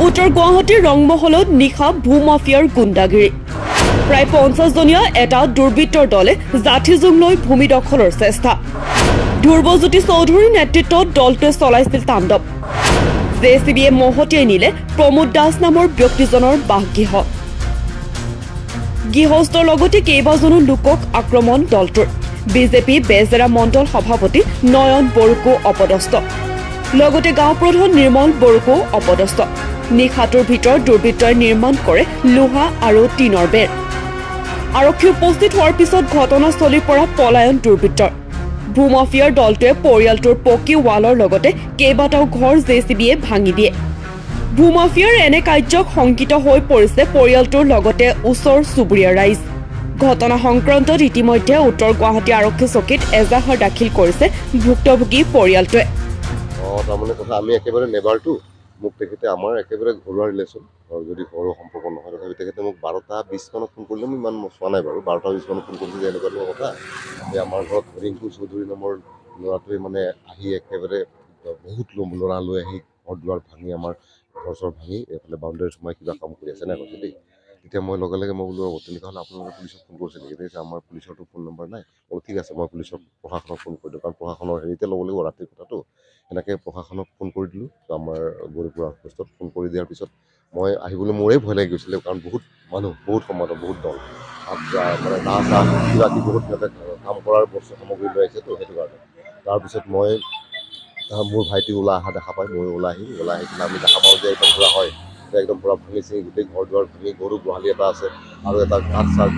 উত্তৰ গুৱাহাটীৰ ৰংমহলত নিশা ভূমাফিয়াৰ গুণ্ডাগিৰি প্ৰায় 50জনীয়া এটা দুৰ্বৃত্তৰ দলে জাঠিজোং লৈ ভূমি দখলৰ চেষ্টা ধ্ৰুৱজ্যোতি চৌধুৰীৰ নেতৃত্বত দলটোৱে চলাইছিল তাণ্ডৱ জেচিবিয়ে মহতিয়াই নিলে প্ৰমোদ দাস নামৰ ব্যক্তিজনৰ বাসগৃহ গৃহস্থৰ লগতে কেইবাজনো লোকক আক্ৰমণ দলটোৰ বিজেপি বেজেৰা মণ্ডল সভাপতি নয়ন বড়ুকো অপদস্থ লগতে গাঁও প্ৰধান নিৰ্মল বড়ুকো অপদস্থ নিশাটোৰ ভিতৰত দুৰ্বৃত্তই নিৰ্মাণ কৰে লোহা আৰু টিনৰ বেৰ আৰক্ষী উপস্থিত হোৱাৰ পিছত ঘটনাস্থলীৰ পৰা পলায়ন দুৰ্বৃত্তৰ ভূমাফিয়াৰ দলটোৱে পৰিয়ালটোৰ পকী ৱালৰ লগতে কেইবাটাও ঘৰ জেচিবিয়ে ভাঙি দিয়ে ভূমাফিয়াৰ এনে কাৰ্যক শংকিত হৈ পৰিছে পৰিয়ালটোৰ লগতে ওচৰ চুবুৰীয়া ৰাইজ ঘটনা সংক্ৰান্তত ইতিমধ্যে উত্তৰ গুৱাহাটী আৰক্ষী চকীত এজাহাৰ দাখিল কৰিছে ভুক্তভোগী পৰিয়ালটোৱে তাৰমানে কথা আমি একেবাৰে নেবাৰটো মোক তেখেতে আমাৰ একেবাৰে ঘৰুৱা ৰিলেশ্যন আৰু যদি ঘৰৰ সম্পৰ্ক নহয় তথাপি তেখেতে মোক 12:20 মানত ফোন কৰিলে মই ইমান চোৱা নাই বাৰু 12:20 মানত ফোন কৰিছে যে এনেকুৱা কথা যে আমাৰ ঘৰত ৰিংকু চৌধুৰী নামৰ ল'ৰাটোৱে মানে আহি একেবাৰে বহুত ল'ৰা লৈ আহি ঘৰ দুৱাৰ ভাঙি আমাৰ ঘৰ চৰ ভাঙি এইফালে বাউণ্ডেৰীত সোমাই কিবা কাম কৰি আছে নাই কৈছে দেই তেতিয়া মই লগে লগে মই বোলো তেনেকুৱা হ'লে আপোনালোকে পুলিচক ফোন কৰিছে নেকি তেতিয়া আমাৰ পুলিচৰতো ফোন নম্বৰ নাই বোলো ঠিক আছে মই পুলিচক প্ৰশাসনক ফোন কৰি দিওঁ কাৰণ প্ৰশাসনৰ হেৰিতে ল'ব লাগিব ৰাতিৰ কথাটো এনেকৈ প্ৰশাসনক ফোন কৰি দিলোঁ আমাৰ গৌৰীপুৰ আউটপোষ্টত ফোন কৰি দিয়াৰ পিছত মই আহিবলৈ মোৰেই ভয় লাগি গৈছিলে কাৰণ বহুত মানুহ বহুত সমাজ বহুত দল মানে নাহ চাহ কিবা কিবি বহুত কাম কৰাৰ বস্তু সামগ্ৰী লৈ আহিছেতো সেইটো কাৰণে তাৰপিছত মই মোৰ ভাইটি ওলাই অহা দেখা পাই মই ওলাই আহি কিনে আমি দেখা পাওঁ যে একদম পূৰা হয় একদম পূৰা ভাঙি চিঙি গোটেই ঘৰ দুৱাৰ ভাঙি গৰু গোহালি এটা আছে আৰু এটা ঘাট চাৰ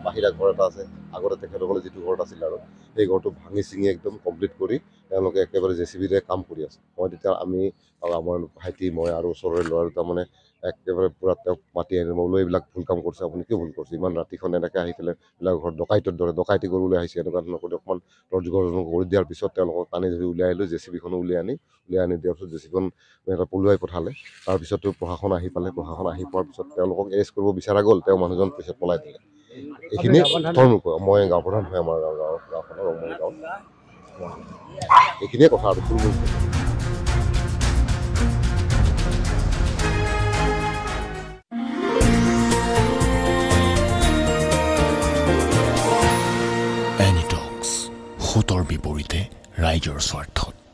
বাহিৰা ঘৰ এটা আছে আগতে তেখেতসকলে যিটো ঘৰত আছিল আৰু সেই ঘৰটো ভাঙি চিঙি একদম কমপ্লিট কৰি তেওঁলোকে একেবাৰে জেচিবিৰে কাম কৰি আছে মই তেতিয়া আমি আৰু আমাৰ ভাইটি মই আৰু ওচৰৰে ল'ৰা দুটা মানে একেবাৰে পূৰা তেওঁক মাতি আনিলোঁ মই বোলো এইবিলাক ভুল কাম কৰিছে আপুনি কিয় ভুল কৰিছে ইমান ৰাতিখন এনেকৈ আহি পেলাই এইবিলাক ঘৰত ডকাইতৰ দৰে ডকাইতি কৰিবলৈ আহিছে এনেকুৱা ধৰণৰ কৰি অকণমান তৰ্জগৰ্জন কৰি দিয়াৰ পিছত তেওঁলোকক টানি ধৰি উলিয়াই আহিলোঁ জেচিবিখনো উলিয়াই আনি দিয়াৰ পিছত জেচিবিখন এটা পলুৱাই পঠালে তাৰপিছতো প্ৰশাসন আহি পালে প্ৰশাসন আহি পোৱাৰ পিছত তেওঁলোকক এৰেষ্ট কৰিব বিচৰা গ'ল তেওঁ মানুহজন পিছত পলাই দিলে এইখিনি মই গাঁও প্ৰধান হয় আমাৰ গাঁওখনৰ ৰংমহল গাঁও এইখিনিয়ে কথা আৰু ফুল এনিটক্স, সোঁতৰ বিপৰীতে ৰাইজৰ স্বাৰ্থত।